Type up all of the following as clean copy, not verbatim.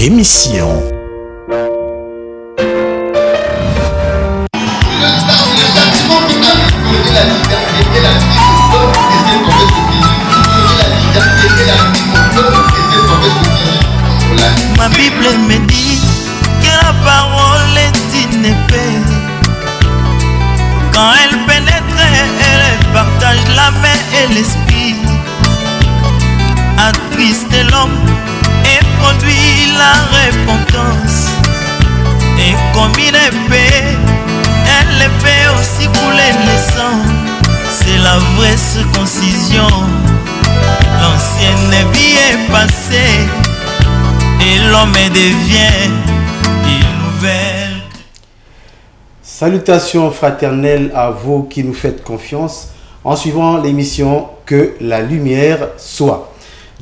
émission. Ma Bible me dit que la parole est une épée. Quand elle pénètre, elle partage la main et l'esprit. Attriste l'homme et produit la repentance. Et comme une épée, elle fait aussi couler le sang. C'est la vraie circoncision. L'ancienne vie est passée et l'homme devient une nouvelle. Salutations fraternelles à vous qui nous faites confiance en suivant l'émission Que la lumière soit.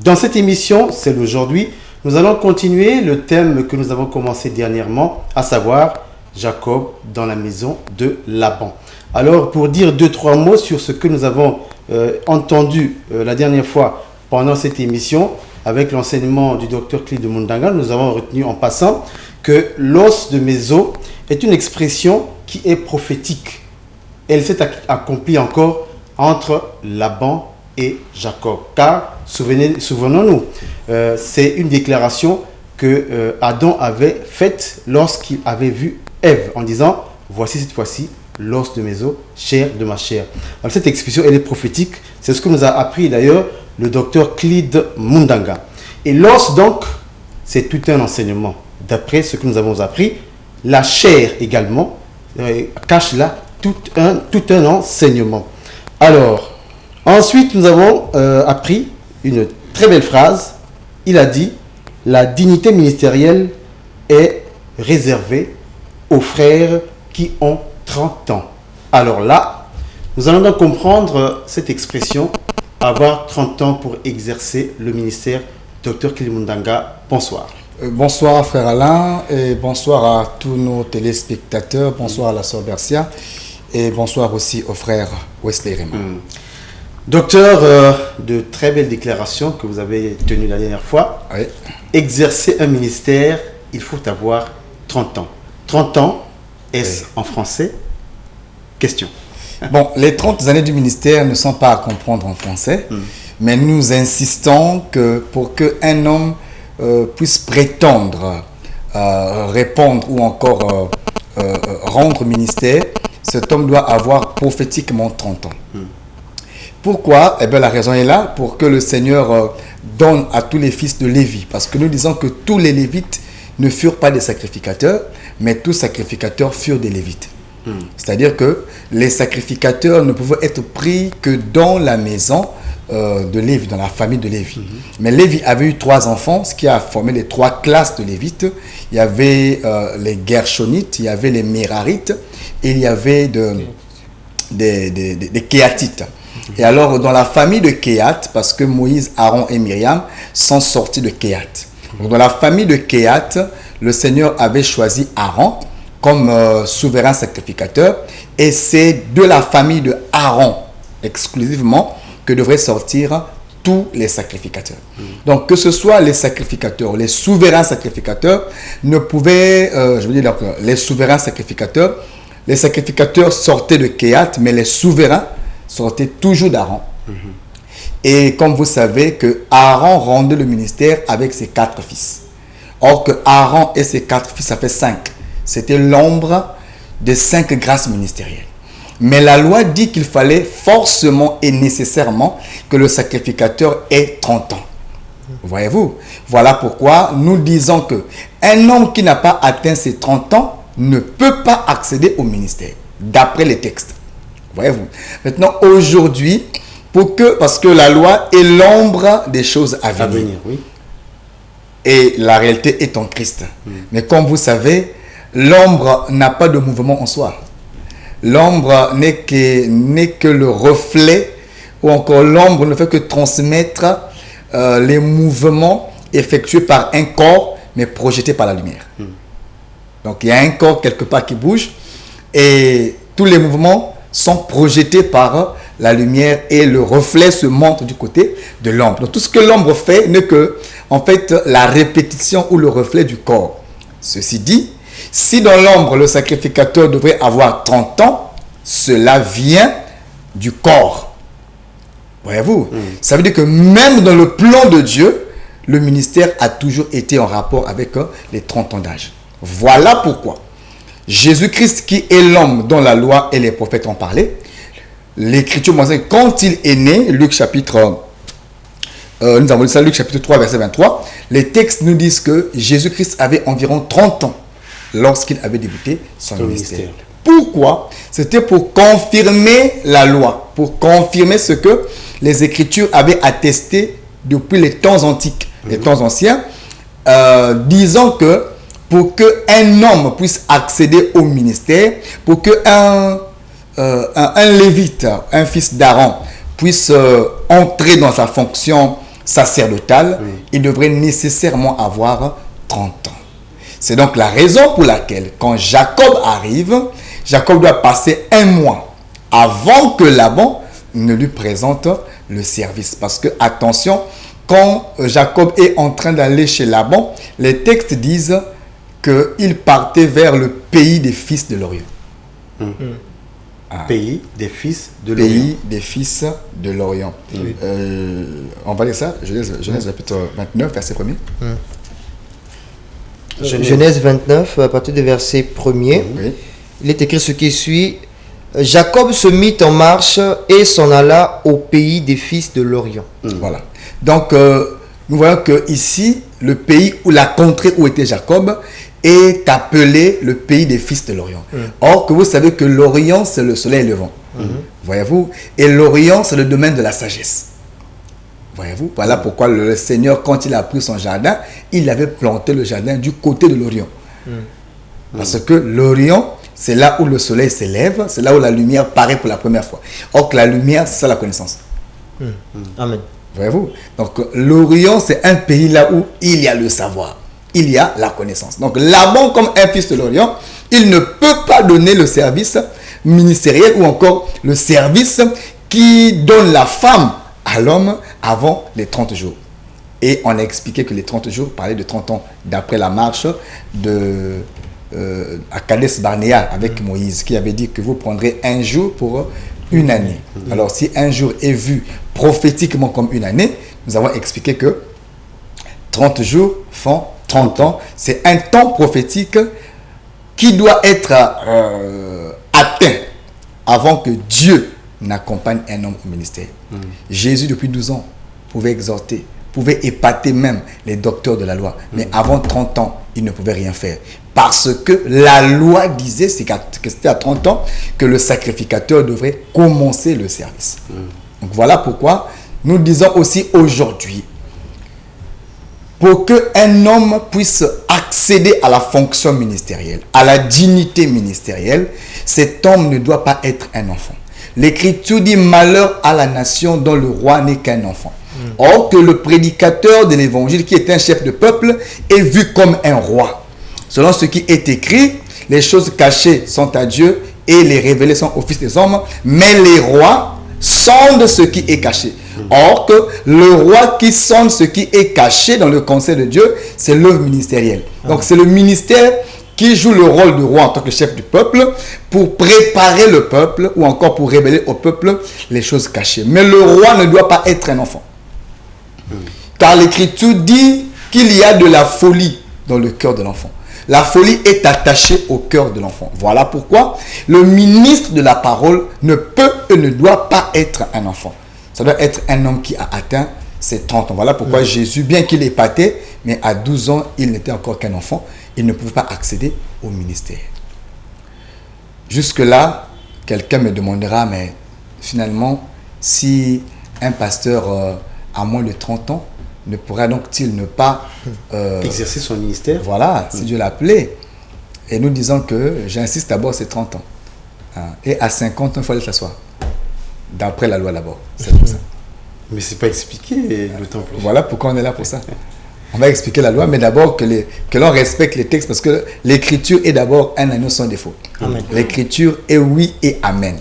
Dans cette émission, celle d'aujourd'hui, nous allons continuer le thème que nous avons commencé dernièrement, à savoir Jacob dans la maison de Laban. Alors, pour dire 2-3 mots sur ce que nous avons entendu la dernière fois pendant cette émission, avec l'enseignement du docteur Clide Mundanga, nous avons retenu en passant que l'os de mes os est une expression qui est prophétique. Elle s'est accomplie encore entre Laban et Jacob. Car, souvenons-nous, c'est une déclaration que Adam avait faite lorsqu'il avait vu Ève en disant « Voici cette fois-ci l'os de mes os, chair de ma chair ». Alors cette expression, elle est prophétique. C'est ce que nous a appris d'ailleurs le docteur Clide Mundanga. Et l'os, donc, c'est tout un enseignement. D'après ce que nous avons appris, la chair également cache là tout un enseignement. Alors, ensuite, nous avons appris une très belle phrase. Il a dit, la dignité ministérielle est réservée aux frères qui ont 30 ans. Alors là, nous allons donc comprendre cette expression, avoir 30 ans pour exercer le ministère. Docteur Clide Mundanga, bonsoir. Bonsoir frère Alain et bonsoir à tous nos téléspectateurs, bonsoir à la sœur Bercia et bonsoir aussi au frère Wesley Raymond. Docteur, de très belles déclarations que vous avez tenues la dernière fois. Oui. Exercer un ministère, il faut avoir 30 ans. 30 ans, est-ce en français? Question. Bon, les 30 années du ministère ne sont pas à comprendre en français, mais nous insistons que pour qu'un homme puisse prétendre répondre ou encore rendre ministère, cet homme doit avoir prophétiquement 30 ans. Pourquoi? Eh bien, la raison est là, pour que le Seigneur donne à tous les fils de Lévi. Parce que nous disons que tous les Lévites ne furent pas des sacrificateurs, mais tous sacrificateurs furent des Lévites. C'est-à-dire que les sacrificateurs ne pouvaient être pris que dans la maison de Lévi, dans la famille de Lévi. Mais Lévi avait eu 3 enfants, ce qui a formé les 3 classes de Lévites. Il y avait les Gershonites, il y avait les Mérarites et il y avait des Kéatites. Et alors, dans la famille de Kéat, parce que Moïse, Aaron et Myriam sont sortis de Kéat. Donc, dans la famille de Kéat, le Seigneur avait choisi Aaron comme souverain sacrificateur. Et c'est de la famille de Aaron, exclusivement, que devraient sortir tous les sacrificateurs. Donc, que ce soit les sacrificateurs, les souverains sacrificateurs, ne pouvaient, les souverains sacrificateurs, les sacrificateurs sortaient de Kéat, mais les souverains sortaient toujours d'Aaron. Et comme vous savez que Aaron rendait le ministère avec ses 4 fils. Or que Aaron et ses 4 fils, ça fait 5. C'était l'ombre des 5 grâces ministérielles. Mais la loi dit qu'il fallait forcément et nécessairement que le sacrificateur ait 30 ans. Voyez-vous? Voilà pourquoi nous disons que un homme qui n'a pas atteint ses 30 ans ne peut pas accéder au ministère, d'après les textes. Voyez-vous? Maintenant, aujourd'hui, parce que la loi est l'ombre des choses à venir. Oui. Et la réalité est en Christ. Mais comme vous savez, l'ombre n'a pas de mouvement en soi. L'ombre n'est que le reflet, ou encore l'ombre ne fait que transmettre les mouvements effectués par un corps, mais projetés par la lumière. Donc il y a un corps quelque part qui bouge, et tous les mouvements sont projetés par la lumière, et le reflet se montre du côté de l'ombre. Donc tout ce que l'ombre fait n'est que en fait la répétition ou le reflet du corps. Ceci dit, si dans l'ombre le sacrificateur devrait avoir 30 ans, cela vient du corps. Voyez-vous, ça veut dire que même dans le plan de Dieu, le ministère a toujours été en rapport avec les 30 ans d'âge. Voilà pourquoi Jésus-Christ, qui est l'homme dont la loi et les prophètes ont parlé, l'Écriture mentionne quand il est né, Luc chapitre, nous avons lu ça, Luc chapitre 3, verset 23, les textes nous disent que Jésus-Christ avait environ 30 ans lorsqu'il avait débuté son ministère. Pourquoi? C'était pour confirmer la loi, pour confirmer ce que les Écritures avaient attesté depuis les temps antiques, les temps anciens, disant que pour qu'un homme puisse accéder au ministère, pour qu'un lévite, un fils d'Aaron, puisse entrer dans sa fonction sacerdotale, il devrait nécessairement avoir 30 ans. C'est donc la raison pour laquelle, quand Jacob arrive, Jacob doit passer 1 mois avant que Laban ne lui présente le service. Parce que, attention, quand Jacob est en train d'aller chez Laban, les textes disent qu'il partait vers le pays des fils de l'Orient. Pays des fils de l'Orient. Pays des fils de l'Orient. On va lire ça, Genèse chapitre 29, verset 1er. Genèse 29, à partir du verset 1er, il est écrit ce qui suit. Jacob se mit en marche et s'en alla au pays des fils de l'Orient. Voilà. Donc, nous voyons que ici, le pays ou la contrée où était Jacob est appelé le pays des fils de l'Orient. Or, que vous savez que l'Orient, c'est le soleil levant. Voyez-vous? Et l'Orient, c'est le domaine de la sagesse. Voyez-vous? Voilà pourquoi le Seigneur, quand il a pris son jardin, il avait planté le jardin du côté de l'Orient. Parce que l'Orient, c'est là où le soleil s'élève, c'est là où la lumière paraît pour la première fois. Or que la lumière, c'est ça la connaissance. Amen. Voyez-vous? Donc l'Orient, c'est un pays là où il y a le savoir, il y a la connaissance. Donc Laban, comme un fils de l'Orient, il ne peut pas donner le service ministériel ou encore le service qui donne la femme à l'homme avant les 30 jours. Et on a expliqué que les 30 jours parlaient de 30 ans d'après la marche à Kadesh Barnéa avec Moïse, qui avait dit que vous prendrez 1 jour pour une année. Alors si 1 jour est vu prophétiquement comme une année, nous avons expliqué que 30 jours font 30 ans. C'est un temps prophétique qui doit être atteint avant que Dieu n'accompagne un homme au ministère. Jésus, depuis 12 ans, pouvait exhorter, pouvait épater même les docteurs de la loi. Mais avant 30 ans, il ne pouvait rien faire. Parce que la loi disait que c'était à 30 ans que le sacrificateur devrait commencer le service. Donc voilà pourquoi nous disons aussi aujourd'hui, pour qu'un homme puisse accéder à la fonction ministérielle, à la dignité ministérielle, cet homme ne doit pas être un enfant. L'Écriture dit malheur à la nation dont le roi n'est qu'un enfant. Or que le prédicateur de l'évangile, qui est un chef de peuple, est vu comme un roi. Selon ce qui est écrit, les choses cachées sont à Dieu et les révélées sont au Fils des hommes, mais les rois sondent ce qui est caché. Or que le roi qui sonde ce qui est caché dans le conseil de Dieu, c'est l'œuvre ministérielle. Donc c'est le ministère qui joue le rôle de roi en tant que chef du peuple pour préparer le peuple ou encore pour révéler au peuple les choses cachées. Mais le roi ne doit pas être un enfant. Car l'Écriture dit qu'il y a de la folie dans le cœur de l'enfant. La folie est attachée au cœur de l'enfant. Voilà pourquoi le ministre de la parole ne peut et ne doit pas être un enfant. Ça doit être un homme qui a atteint ses 30 ans. Voilà pourquoi Jésus, bien qu'il ait épaté, mais à 12 ans, il n'était encore qu'un enfant. Il ne pouvait pas accéder au ministère. Jusque-là, quelqu'un me demandera, mais finalement, si un pasteur a moins de 30 ans, ne pourra donc-il ne pas exercer son ministère? Voilà, si Dieu l'appelait. Et nous disons que, j'insiste d'abord, c'est 30 ans. Et à 50 ans, il faut aller s'asseoir. D'après la loi d'abord. C'est comme ça. Mais ce n'est pas expliqué d'autant plus. Voilà pourquoi on est là pour ça. On va expliquer la loi, mais d'abord que l'on respecte les textes, parce que l'Écriture est d'abord un agneau sans défaut. L'Écriture est oui et amen.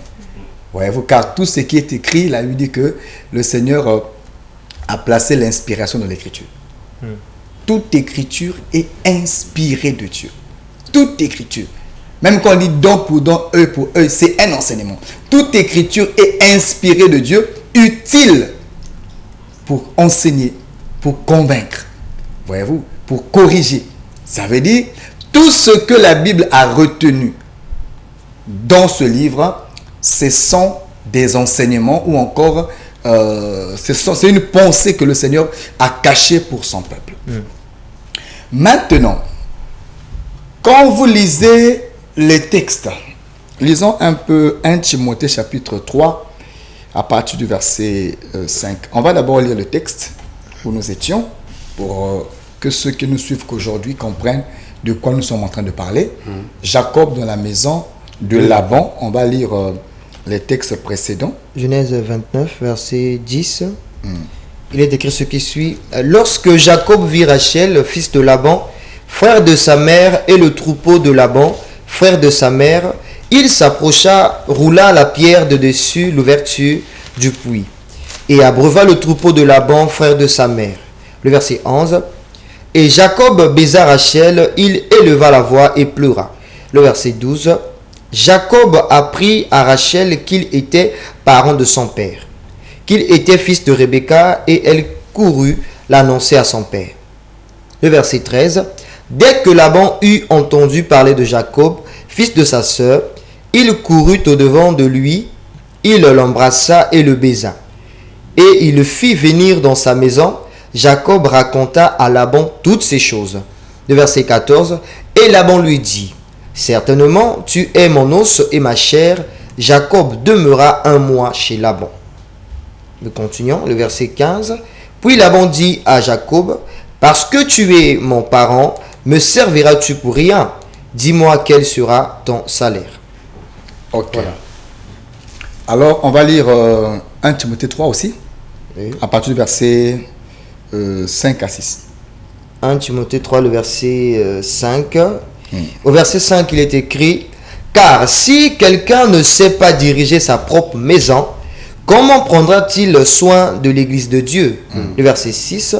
Voyez-vous, car tout ce qui est écrit, la Bible dit que le Seigneur a placé l'inspiration dans l'Écriture. Toute écriture est inspirée de Dieu. Toute écriture. Même quand on dit don pour don, œil pour œil, c'est un enseignement. Toute écriture est inspirée de Dieu, utile pour enseigner, pour convaincre. Voyez-vous, pour corriger. Ça veut dire, tout ce que la Bible a retenu dans ce livre, ce sont des enseignements ou encore, c'est une pensée que le Seigneur a cachée pour son peuple. Maintenant, quand vous lisez les textes, lisons un peu 1 Timothée chapitre 3 à partir du verset 5. On va d'abord lire le texte où nous étions pour que ceux qui nous suivent qu'aujourd'hui comprennent de quoi nous sommes en train de parler. Jacob dans la maison de Laban, on va lire les textes précédents. Genèse 29, verset 10. Il est écrit ce qui suit. Lorsque Jacob vit Rachel, fils de Laban, frère de sa mère, et le troupeau de Laban, frère de sa mère, il s'approcha, roula la pierre de dessus l'ouverture du puits, et abreuva le troupeau de Laban, frère de sa mère. Le verset 11. Et Jacob baisa Rachel, il éleva la voix et pleura. Le verset 12. Jacob apprit à Rachel qu'il était parent de son père, qu'il était fils de Rebecca, et elle courut l'annoncer à son père. Le verset 13. Dès que Laban eut entendu parler de Jacob, fils de sa sœur, il courut au-devant de lui, il l'embrassa et le baisa. Et il le fit venir dans sa maison. Jacob raconta à Laban toutes ces choses. Le verset 14. Et Laban lui dit, certainement, tu es mon os et ma chair. Jacob demeura 1 mois chez Laban. Nous continuons, le verset 15. Puis Laban dit à Jacob, parce que tu es mon parent, me serviras-tu pour rien? Dis-moi quel sera ton salaire. Ok. Voilà. Alors, on va lire 1 Timothée 3 aussi, à partir du verset 5 à 6. 1 Timothée 3, le verset 5. Au verset 5, il est écrit, car si quelqu'un ne sait pas diriger sa propre maison, comment prendra-t-il soin de l'église de Dieu? Le verset 6.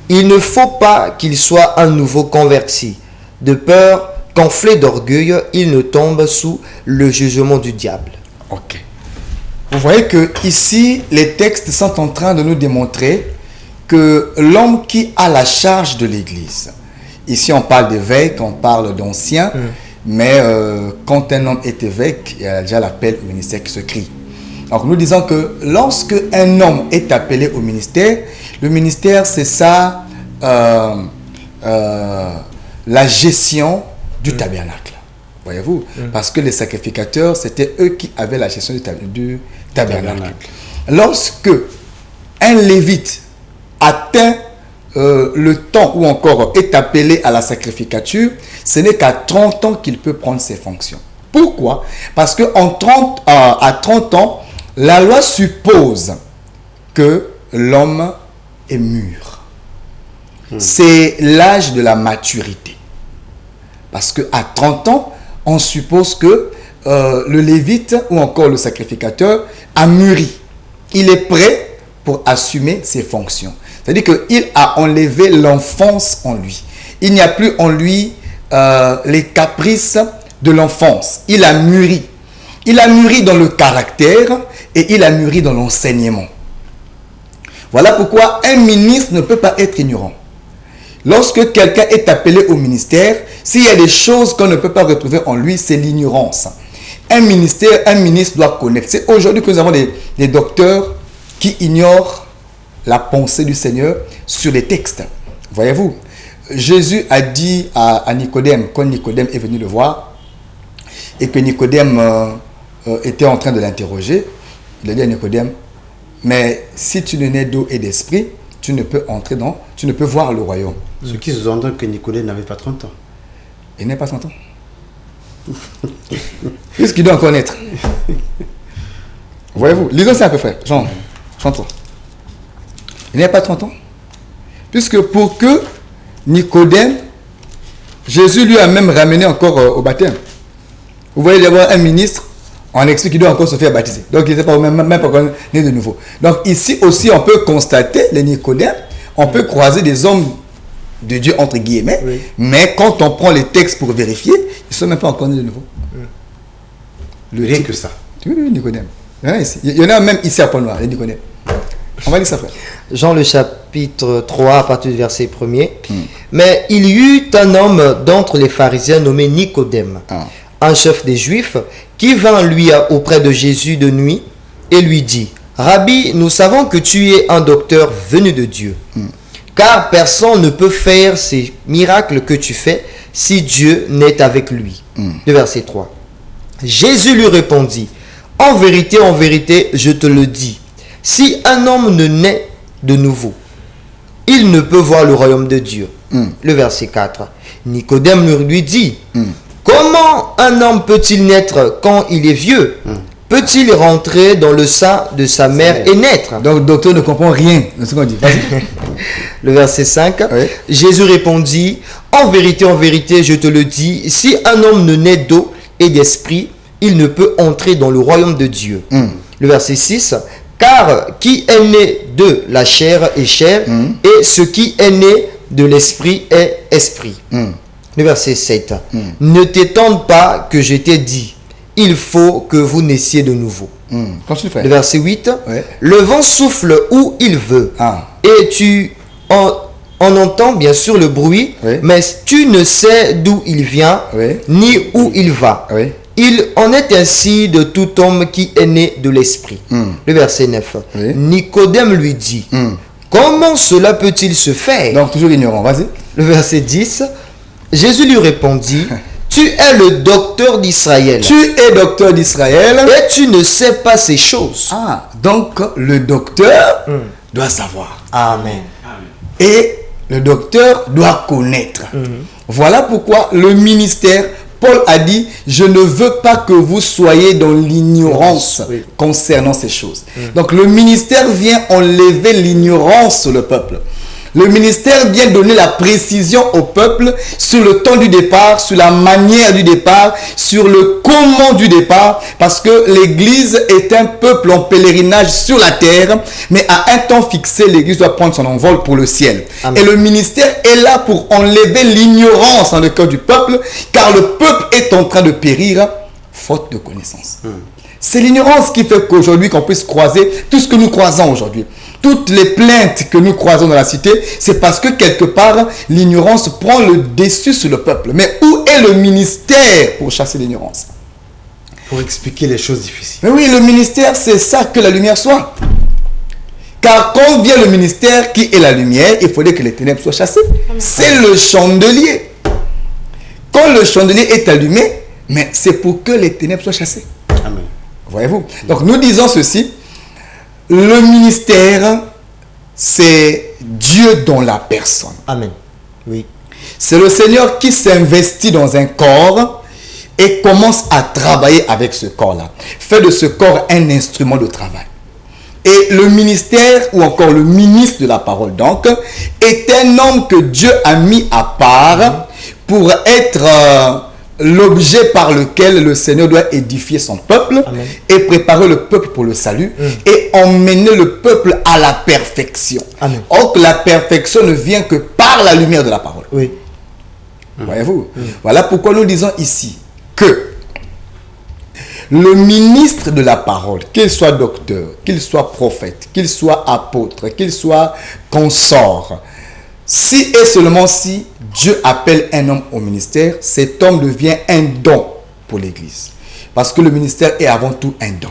Il ne faut pas qu'il soit un nouveau converti, de peur qu'enflé d'orgueil, il ne tombe sous le jugement du diable. Ok. Vous voyez que ici, les textes sont en train de nous démontrer que l'homme qui a la charge de l'église, ici on parle d'évêque, on parle d'ancien, mais quand un homme est évêque, il y a déjà l'appel au ministère qui se crie. Donc nous disons que lorsque un homme est appelé au ministère, le ministère c'est ça, la gestion du tabernacle. Voyez-vous, parce que les sacrificateurs, c'était eux qui avaient la gestion du tabernacle. Lorsque un lévite atteint le temps ou encore est appelé à la sacrificature, ce n'est qu'à 30 ans qu'il peut prendre ses fonctions. Pourquoi? Parce qu'à 30 ans, la loi suppose que l'homme est mûr. C'est l'âge de la maturité. Parce qu'à 30 ans, on suppose que le lévite ou encore le sacrificateur a mûri. Il est prêt pour assumer ses fonctions. C'est-à-dire qu'il a enlevé l'enfance en lui. Il n'y a plus en lui les caprices de l'enfance. Il a mûri. Il a mûri dans le caractère et il a mûri dans l'enseignement. Voilà pourquoi un ministre ne peut pas être ignorant. Lorsque quelqu'un est appelé au ministère, s'il y a des choses qu'on ne peut pas retrouver en lui, c'est l'ignorance. Un ministre doit connaître. C'est aujourd'hui que nous avons des docteurs qui ignorent la pensée du Seigneur sur les textes. Voyez-vous, Jésus a dit à Nicodème, quand Nicodème est venu le voir, et que Nicodème était en train de l'interroger, il a dit à Nicodème, mais si tu ne nais d'eau et d'esprit, tu ne peux voir le royaume. Ce qui sous-entend que Nicodème n'avait pas 30 ans. Il n'a pas 30 ans. Puisqu'il doit encore naître. Voyez-vous, lisons ça à peu près. Jean 3. Il n'a pas 30 ans. Puisque pour que Nicodème, Jésus lui a même ramené encore au baptême. Vous voyez d'abord un ministre, on explique qu'il doit encore se faire baptiser. Donc il n'est pas même pas encore né de nouveau. Donc ici aussi on peut constater les Nicodèmes, on peut croiser des hommes de Dieu, entre guillemets. Oui. Mais quand on prend les textes pour vérifier, ils ne sont même pas encore nés de nouveau. Rien que ça. Oui, Nicodème. Il y en a même ici à Pont-Noir, les Nicodème. On va lire ça, frère. Jean le chapitre 3 à partir du verset 1er. Mais il y eut un homme d'entre les pharisiens nommé Nicodème, un chef des Juifs, qui vint lui auprès de Jésus de nuit et lui dit, Rabbi, nous savons que tu es un docteur venu de Dieu, car personne ne peut faire ces miracles que tu fais si Dieu n'est avec lui. Le verset 3. Jésus lui répondit, en vérité, je te le dis, si un homme ne naît de nouveau, il ne peut voir le royaume de Dieu. Le verset 4. Nicodème lui dit, comment un homme peut-il naître quand il est vieux? Peut-il rentrer dans le sein de sa mère et naître? Donc, le docteur ne comprend rien de ce qu'on dit. Vas-y. Le verset 5. Oui. Jésus répondit, en vérité, je te le dis, si un homme ne naît d'eau et d'esprit, il ne peut entrer dans le royaume de Dieu. Le verset 6. Car qui est né de la chair est chair, et ce qui est né de l'esprit est esprit. Le verset 7. Ne t'étonne pas que je t'ai dit, il faut que vous naissiez de nouveau. Continue, frère. Le verset 8. Ouais. Le vent souffle où il veut, et tu en entends bien sûr le bruit, mais tu ne sais d'où il vient, ni où il va. Il en est ainsi de tout homme qui est né de l'esprit. Le verset 9. Nicodème lui dit, comment cela peut-il se faire? Donc, toujours ignorant, vas-y. Le verset 10. Jésus lui répondit, tu es le docteur d'Israël. Tu es docteur d'Israël. Et tu ne sais pas ces choses. Donc, le docteur doit savoir. Amen. Et le docteur doit connaître. Voilà pourquoi le ministère, Paul a dit, je ne veux pas que vous soyez dans l'ignorance concernant ces choses. Donc le ministère vient enlever l'ignorance sur le peuple. Le ministère vient donner la précision au peuple sur le temps du départ, sur la manière du départ, sur le comment du départ, parce que l'Église est un peuple en pèlerinage sur la terre, mais à un temps fixé, l'Église doit prendre son envol pour le ciel. Amen. Et le ministère est là pour enlever l'ignorance dans le cœur du peuple, car le peuple est en train de périr faute de connaissance. C'est l'ignorance qui fait qu'aujourd'hui, qu'on puisse croiser tout ce que nous croisons aujourd'hui. Toutes les plaintes que nous croisons dans la cité, c'est parce que quelque part, l'ignorance prend le dessus sur le peuple. Mais où est le ministère pour chasser l'ignorance? Pour expliquer les choses difficiles. Mais oui, le ministère, c'est ça que la lumière soit. Car quand vient le ministère qui est la lumière, il faudrait que les ténèbres soient chassées. C'est le chandelier. Quand le chandelier est allumé, mais c'est pour que les ténèbres soient chassées. Amen. Voyez-vous? Donc nous disons ceci. Le ministère, c'est Dieu dans la personne. Amen. Oui. C'est le Seigneur qui s'investit dans un corps et commence à travailler avec ce corps-là. Fait de ce corps un instrument de travail. Et le ministère, ou encore le ministre de la parole, donc, est un homme que Dieu a mis à part pour être l'objet par lequel le Seigneur doit édifier son peuple. Amen. Et préparer le peuple pour le salut et emmener le peuple à la perfection. Amen. Or que la perfection ne vient que par la lumière de la parole. Oui. Voyez-vous? Voilà pourquoi nous disons ici que le ministre de la parole, qu'il soit docteur, qu'il soit prophète, qu'il soit apôtre, qu'il soit consort, si et seulement si Dieu appelle un homme au ministère, cet homme devient un don pour l'Église. Parce que le ministère est avant tout un don.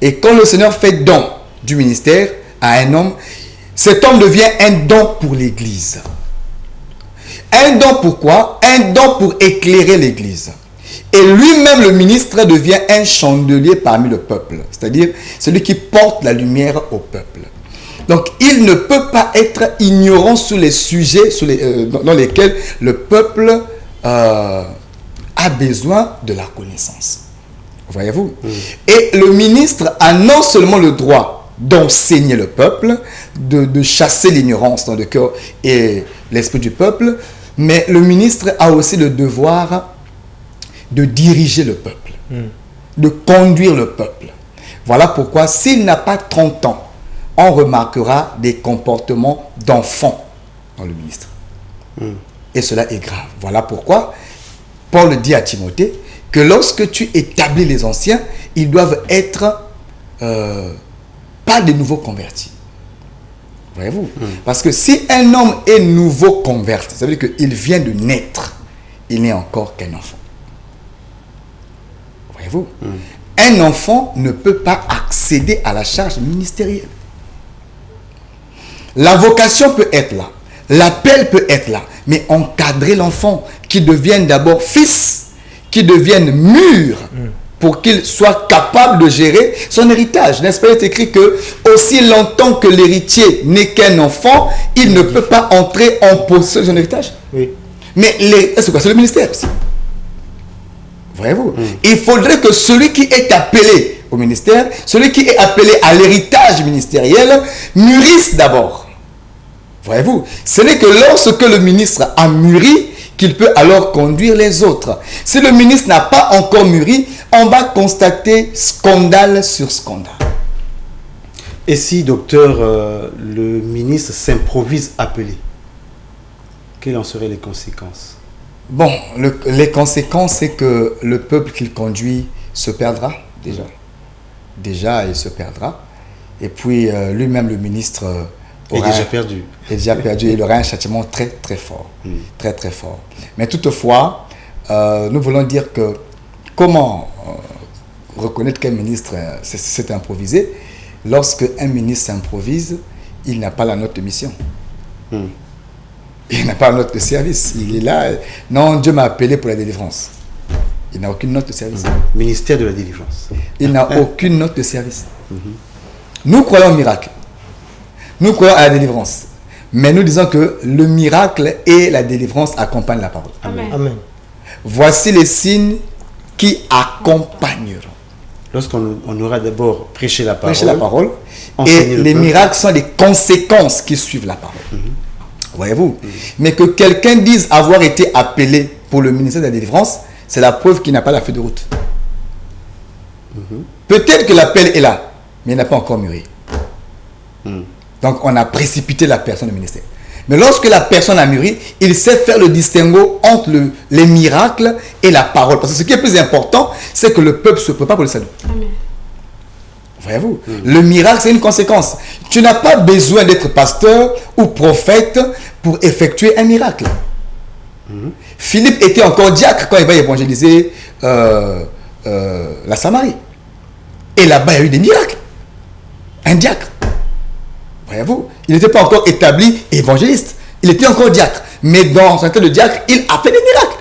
Et quand le Seigneur fait don du ministère à un homme, cet homme devient un don pour l'Église. Un don pourquoi? Un don pour éclairer l'Église. Et lui-même, le ministre, devient un chandelier parmi le peuple. C'est-à-dire celui qui porte la lumière au peuple. Donc, il ne peut pas être ignorant sur les sujets dans lesquels le peuple a besoin de la connaissance. Voyez-vous? Et le ministre a non seulement le droit d'enseigner le peuple, de chasser l'ignorance dans le cœur et l'esprit du peuple, mais le ministre a aussi le devoir de diriger le peuple, de conduire le peuple. Voilà pourquoi, s'il n'a pas 30 ans, on remarquera des comportements d'enfants dans le ministre. Et cela est grave. Voilà pourquoi Paul dit à Timothée que lorsque tu établis les anciens, ils doivent être pas de nouveaux convertis. Voyez-vous? Parce que si un homme est nouveau converti, ça veut dire qu'il vient de naître, il n'est encore qu'un enfant. Voyez-vous? Un enfant ne peut pas accéder à la charge ministérielle. La vocation peut être là, l'appel peut être là, mais encadrer l'enfant, qui devienne d'abord fils, qui devienne mûr, pour qu'il soit capable de gérer son héritage. N'est-ce pas? Il est écrit que aussi longtemps que l'héritier n'est qu'un enfant, il ne peut pas entrer en possession de son héritage. Oui. Mais c'est quoi? C'est le ministère aussi. Voyez-vous? Il faudrait que celui qui est appelé au ministère, celui qui est appelé à l'héritage ministériel, mûrisse d'abord. Voyez-vous? Ce n'est que lorsque le ministre a mûri qu'il peut alors conduire les autres. Si le ministre n'a pas encore mûri, on va constater scandale sur scandale. Et si, docteur, le ministre s'improvise appelé, quelles en seraient les conséquences? Bon, les conséquences, c'est que le peuple qu'il conduit se perdra, déjà. Déjà, il se perdra. Et puis, lui-même, le ministre... est déjà perdu. Est déjà perdu. Il aura un châtiment très, très fort. Très, très fort. Mais toutefois, nous voulons dire que comment reconnaître qu'un ministre s'est improvisé? Lorsque un ministre s'improvise, il n'a pas la note de mission. Il n'a pas la note de service. Il est là. Non, Dieu m'a appelé pour la délivrance. Il n'a aucune note de service. Ministère de la délivrance. Il n'a aucune note de service. Nous croyons au miracle. Nous croyons à la délivrance. Mais nous disons que le miracle et la délivrance accompagnent la parole. Amen. Amen. Voici les signes qui accompagneront. Lorsqu'on aura d'abord prêché la parole. Prêcher la parole. Et les miracles sont les conséquences qui suivent la parole. Voyez-vous? Mais que quelqu'un dise avoir été appelé pour le ministère de la délivrance, c'est la preuve qu'il n'a pas la feuille de route. Peut-être que l'appel est là, mais il n'a pas encore mûri. Donc on a précipité la personne au ministère. Mais lorsque la personne a mûri, il sait faire le distinguo entre les miracles et la parole. Parce que ce qui est plus important, c'est que le peuple se prépare pour le salut. Amen. Voyez-vous? Le miracle, c'est une conséquence. Tu n'as pas besoin d'être pasteur ou prophète pour effectuer un miracle. Philippe était encore diacre quand il va évangéliser la Samarie. Et là-bas, il y a eu des miracles. Un diacre. Voyez-vous? Il n'était pas encore établi évangéliste. Il était encore diacre. Mais dans son état de diacre, il a fait des miracles.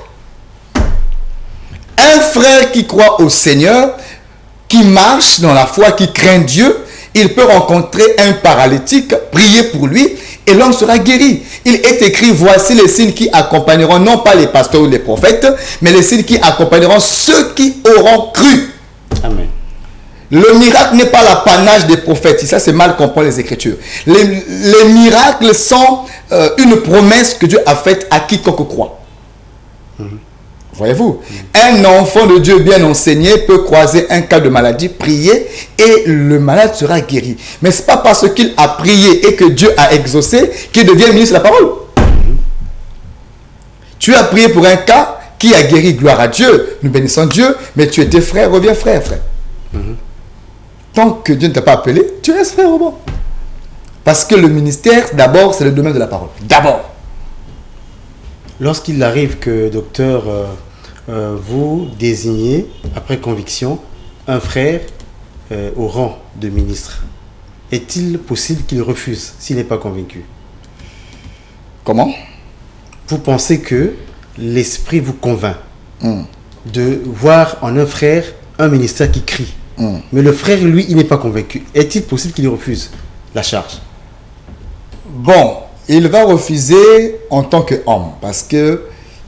Un frère qui croit au Seigneur, qui marche dans la foi, qui craint Dieu, il peut rencontrer un paralytique, prier pour lui, et l'homme sera guéri. Il est écrit, voici les signes qui accompagneront, non pas les pasteurs ou les prophètes, mais les signes qui accompagneront ceux qui auront cru. Amen. Le miracle n'est pas l'apanage des prophètes. Ça, c'est mal comprendre les Écritures. Les miracles sont une promesse que Dieu a faite à quiconque croit. Voyez-vous? Un enfant de Dieu bien enseigné peut croiser un cas de maladie, prier et le malade sera guéri. Mais ce n'est pas parce qu'il a prié et que Dieu a exaucé qu'il devient ministre de la parole. Tu as prié pour un cas qui a guéri, gloire à Dieu. Nous bénissons Dieu, mais tu étais frère, reviens frère. Tant que Dieu ne t'a pas appelé, tu restes frère au bon. Parce que le ministère, d'abord, c'est le domaine de la parole. D'abord. Lorsqu'il arrive que, docteur, vous désignez, après conviction, un frère au rang de ministre, est-il possible qu'il refuse s'il n'est pas convaincu? Comment? Vous pensez que l'esprit vous convainc de voir en un frère un ministère qui crie. Mais le frère, lui, il n'est pas convaincu. Est-il possible qu'il refuse la charge? Bon, il va refuser en tant qu'homme. Parce que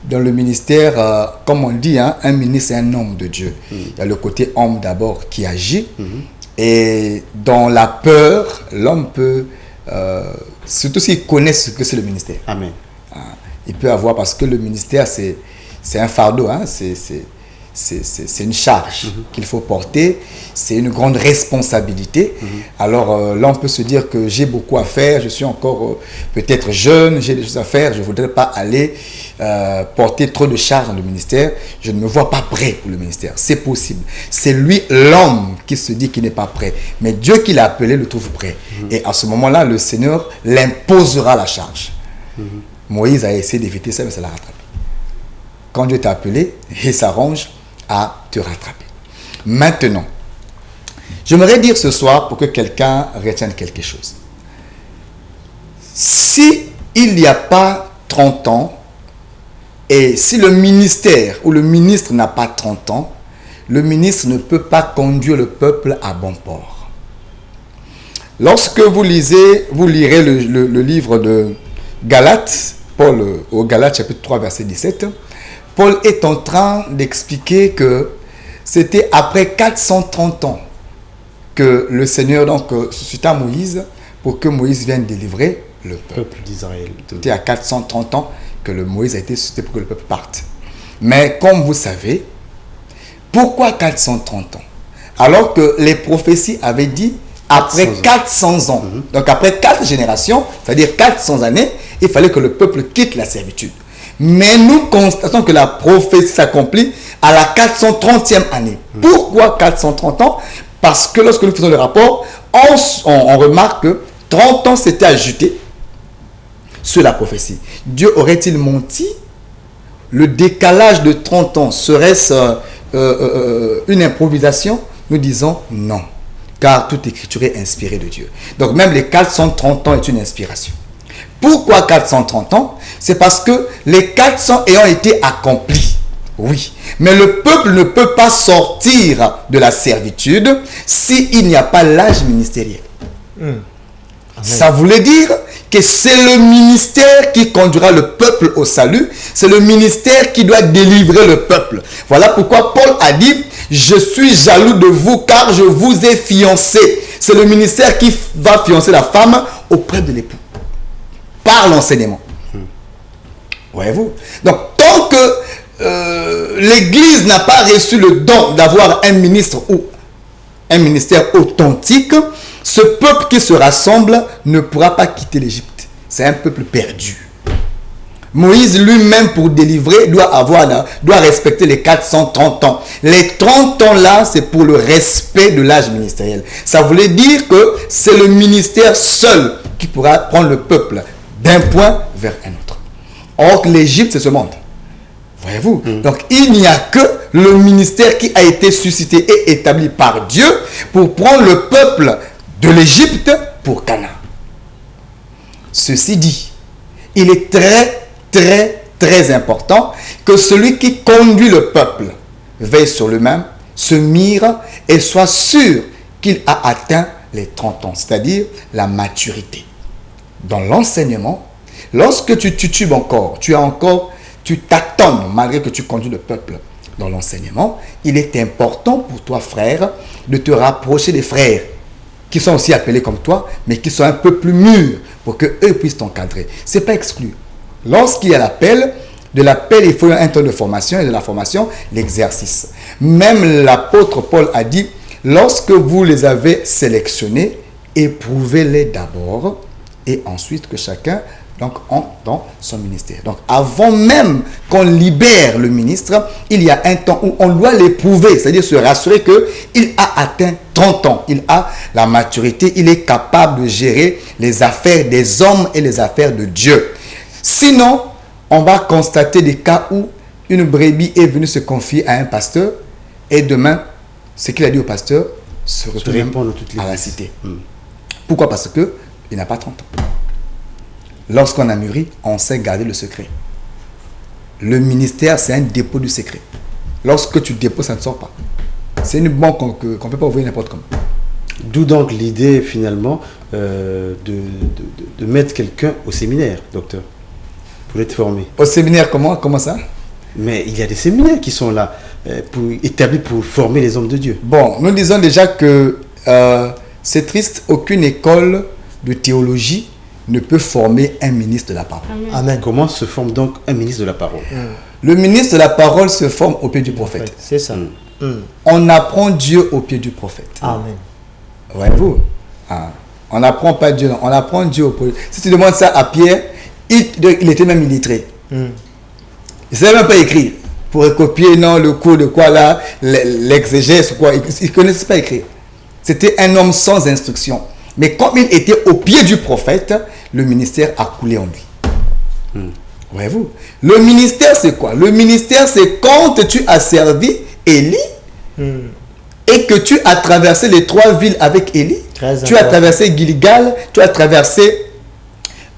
dans le ministère, comme on dit, hein, un ministre est un homme de Dieu. Il y a le côté homme d'abord qui agit. Et dans la peur, l'homme peut, surtout s'il connaît ce que c'est le ministère. Amen. Il peut avoir, parce que le ministère, c'est un fardeau. Hein, c'est une charge qu'il faut porter, c'est une grande responsabilité. Alors là, on peut se dire que j'ai beaucoup à faire, je suis encore peut-être jeune, j'ai des choses à faire, je ne voudrais pas aller porter trop de charges dans le ministère, je ne me vois pas prêt pour le ministère. C'est possible. C'est lui, l'homme, qui se dit qu'il n'est pas prêt. Mais Dieu qui l'a appelé le trouve prêt. Et à ce moment-là, le Seigneur l'imposera la charge. Moïse a essayé d'éviter ça, mais ça l'a rattrapé. Quand Dieu t'a appelé, il s'arrange à te rattraper. Maintenant, j'aimerais dire ce soir pour que quelqu'un retienne quelque chose. Si il n'y a pas 30 ans, et si le ministère ou le ministre n'a pas 30 ans, le ministre ne peut pas conduire le peuple à bon port. Lorsque vous lirez le livre de Galates, Paul au Galates chapitre 3 verset 17, Paul est en train d'expliquer que c'était après 430 ans que le Seigneur suscita Moïse pour que Moïse vienne délivrer le peuple d'Israël. C'était à 430 ans que Moïse a été suscité pour que le peuple parte. Mais comme vous savez, pourquoi 430 ans? Alors que les prophéties avaient dit après 400 ans. Donc après 4 générations, c'est-à-dire 400 années, il fallait que le peuple quitte la servitude. Mais nous constatons que la prophétie s'accomplit à la 430e année. Pourquoi 430 ans? Parce que lorsque nous faisons le rapport, on remarque que 30 ans s'étaient ajoutés sur la prophétie. Dieu aurait-il menti? Le décalage de 30 ans serait-ce une improvisation? Nous disons non, car toute écriture est inspirée de Dieu. Donc même les 430 ans est une inspiration. Pourquoi 430 ans? C'est parce que les 400 ayant été accomplis, oui, mais le peuple ne peut pas sortir de la servitude s'il n'y a pas l'âge ministériel. Ça voulait dire que c'est le ministère qui conduira le peuple au salut. C'est le ministère qui doit délivrer le peuple. Voilà pourquoi Paul a dit « Je suis jaloux de vous car je vous ai fiancé ». C'est le ministère qui va fiancer la femme auprès de l'époux. Par l'enseignement. Voyez-vous? Donc, tant que l'Église n'a pas reçu le don d'avoir un ministre ou un ministère authentique, ce peuple qui se rassemble ne pourra pas quitter l'Égypte. C'est un peuple perdu. Moïse lui-même, pour délivrer, doit respecter les 430 ans. Les 30 ans là, c'est pour le respect de l'âge ministériel. Ça voulait dire que c'est le ministère seul qui pourra prendre le peuple d'un point vers un autre. Or, l'Égypte, c'est ce monde. Voyez-vous? Donc, il n'y a que le ministère qui a été suscité et établi par Dieu pour prendre le peuple de l'Égypte pour Canaan. Ceci dit, il est très important que celui qui conduit le peuple veille sur lui-même, se mire et soit sûr qu'il a atteint les 30 ans, c'est-à-dire la maturité. Dans l'enseignement, lorsque tu titubes encore, tu tâtonnes malgré que tu conduis le peuple dans l'enseignement, il est important pour toi, frère, de te rapprocher des frères qui sont aussi appelés comme toi, mais qui sont un peu plus mûrs pour qu'eux puissent t'encadrer. Ce n'est pas exclu. Lorsqu'il y a l'appel, de l'appel, il faut un temps de formation et de la formation, l'exercice. Même l'apôtre Paul a dit, lorsque vous les avez sélectionnés, éprouvez-les d'abord et ensuite que chacun entre dans son ministère. Donc avant même qu'on libère le ministre, il y a un temps où on doit l'éprouver, c'est-à-dire se rassurer qu'il a atteint 30 ans, il a la maturité, il est capable de gérer les affaires des hommes et les affaires de Dieu. Sinon, on va constater des cas où une brebis est venue se confier à un pasteur et demain, ce qu'il a dit au pasteur se retourne à la cité. Pourquoi? Parce qu'il n'a pas 30 ans. Lorsqu'on a mûri, on sait garder le secret. Le ministère, c'est un dépôt du secret. Lorsque tu déposes, ça ne sort pas. C'est une banque qu'on ne peut pas ouvrir n'importe comment. D'où donc l'idée, finalement, de mettre quelqu'un au séminaire, docteur, pour être formé. Au séminaire, comment ça? Mais il y a des séminaires qui sont là, établis pour former les hommes de Dieu. Bon, nous disons déjà que c'est triste, aucune école de théologie ne peut former un ministre de la parole. Amen. Comment se forme donc un ministre de la parole? Le ministre de la parole se forme au pied du prophète. C'est ça. On apprend Dieu au pied du prophète. Amen. Voyez-vous? On n'apprend pas Dieu, non. On apprend Dieu au pied. Si tu demandes ça à Pierre, il était même illettré. Il ne savait même pas écrire. Pour recopier, non, le cours de quoi là, l'exégèse ou quoi. Il ne connaissait pas écrire. C'était un homme sans instruction. Mais comme il était au pied du prophète, le ministère a coulé en lui. Voyez-vous? Le ministère, c'est quoi? Le ministère, c'est quand tu as servi Élie et que tu as traversé les 3 villes avec Élie. Tu as traversé Gilgal, tu as traversé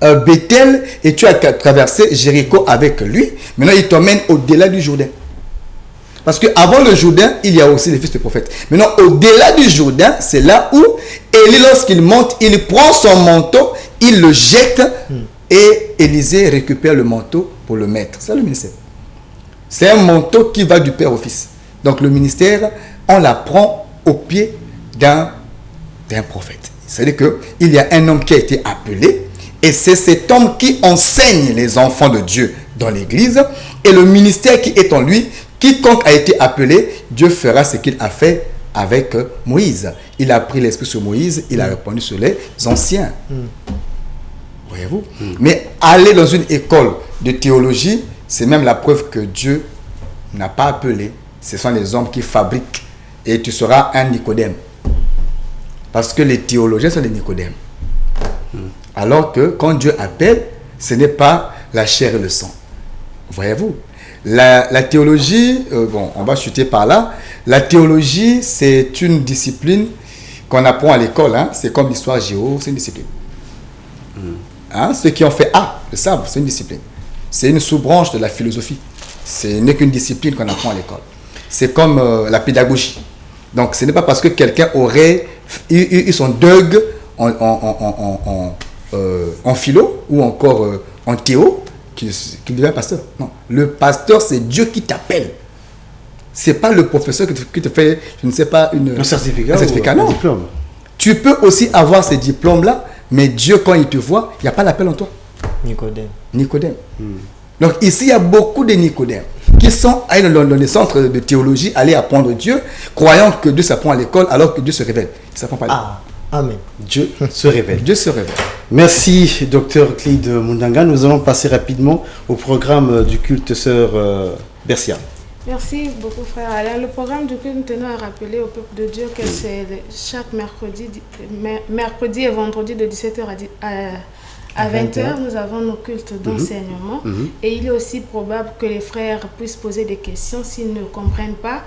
Bethel et tu as traversé Jéricho avec lui. Maintenant, il t'emmène au-delà du Jourdain. Parce qu'avant le Jourdain, il y a aussi les fils de prophètes. Maintenant, au-delà du Jourdain, c'est là où Élie, lorsqu'il monte, il prend son manteau, il le jette et Élisée récupère le manteau pour le mettre. C'est le ministère. C'est un manteau qui va du père au fils. Donc le ministère, on l'apprend au pied d'un prophète. C'est-à-dire qu'il y a un homme qui a été appelé et c'est cet homme qui enseigne les enfants de Dieu dans l'église et le ministère qui est en lui. Quiconque a été appelé, Dieu fera ce qu'il a fait avec Moïse. Il a pris l'esprit sur Moïse, il a répandu sur les anciens. Voyez-vous? Mais aller dans une école de théologie, c'est même la preuve que Dieu n'a pas appelé. Ce sont les hommes qui fabriquent. Et tu seras un Nicodème. Parce que les théologiens sont des Nicodèmes. Alors que quand Dieu appelle, ce n'est pas la chair et le sang. Voyez-vous? La théologie, bon, on va chuter par là. La théologie, c'est une discipline qu'on apprend à l'école. Hein. C'est comme l'histoire géo, c'est une discipline. Hein? Ceux qui ont fait A le savent, c'est une discipline. C'est une sous-branche de la philosophie. Ce n'est qu'une discipline qu'on apprend à l'école. C'est comme la pédagogie. Donc, ce n'est pas parce que quelqu'un aurait eu son DEUG en philo ou encore en théo qu'il devient pasteur. Non. Le pasteur, c'est Dieu qui t'appelle. Ce n'est pas le professeur qui te fait, je ne sais pas, un certificat, non. Un diplôme. Tu peux aussi avoir ces diplômes-là, mais Dieu, quand il te voit, il n'y a pas l'appel en toi. Nicodème. Donc ici, il y a beaucoup de Nicodèmes qui sont allés dans les centres de théologie, aller apprendre Dieu, croyant que Dieu s'apprend à l'école, alors que Dieu se révèle. Il ne s'apprend pas à l'école. Amen. Dieu se révèle. Dieu se révèle. Merci, Dr Clyde Mundanga. Nous allons passer rapidement au programme du culte sœur Bercia. Merci beaucoup, frère Alain. Le programme du culte, nous tenons à rappeler au peuple de Dieu que c'est chaque mercredi et vendredi de 17h à 20h, nous avons nos cultes d'enseignement. Et il est aussi probable que les frères puissent poser des questions s'ils ne comprennent pas,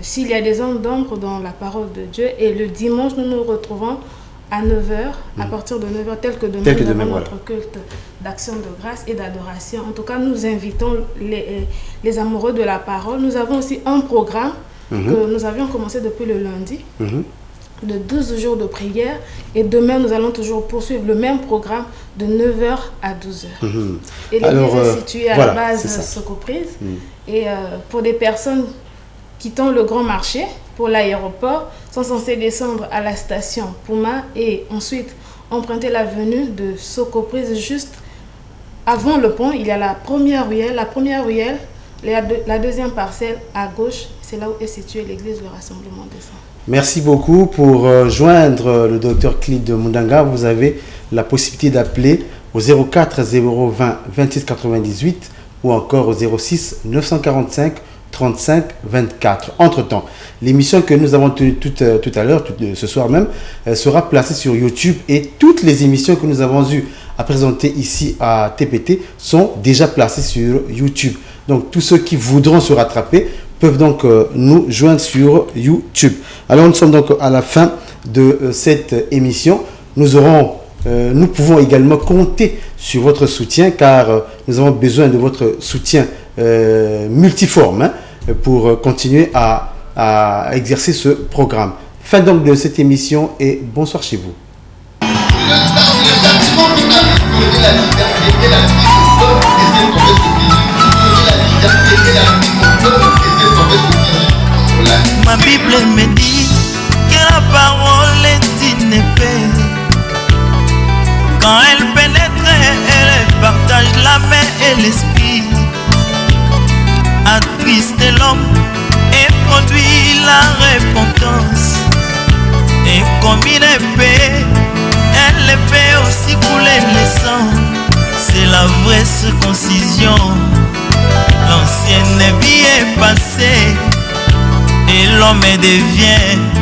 s'il y a des zones d'ombre dans la parole de Dieu. Et le dimanche, nous nous retrouvons à 9h, à partir de 9h, tel que demain, nous avons notre culte d'action de grâce et d'adoration. En tout cas, nous invitons les amoureux de la parole. Nous avons aussi un programme que nous avions commencé depuis le lundi, de 12 jours de prière. Et demain, nous allons toujours poursuivre le même programme de 9h à 12h. Et l'église est située à la base Socoprise. Et pour des personnes quittant le grand marché pour l'aéroport, sont censés descendre à la station Puma et ensuite emprunter l'avenue de Socoprise. Juste avant le pont, il y a la première ruelle. La deuxième parcelle à gauche, c'est là où est située l'église du Rassemblement des Saints. Merci beaucoup. Pour joindre le docteur Clyde Mundanga, vous avez la possibilité d'appeler au 04 020 26 98 ou encore au 06 945 35 24. Entre-temps, l'émission que nous avons tenue tout à l'heure, ce soir même, sera placée sur YouTube et toutes les émissions que nous avons eues à présenter ici à TPT sont déjà placées sur YouTube. Donc, tous ceux qui voudront se rattraper peuvent donc nous joindre sur YouTube. Alors, nous sommes donc à la fin de cette émission. Nous pouvons également compter sur votre soutien car nous avons besoin de votre soutien multiforme pour continuer à exercer ce programme. Fin donc de cette émission et bonsoir chez vous. Ma Bible me dit que la parole est une épée. Quand elle pénètre, elle partage l'âme et l'esprit. Fils de l'homme et produit la repentance. Et comme une épée, elle fait aussi couler le sang. C'est la vraie circoncision. L'ancienne vie est passée et l'homme devient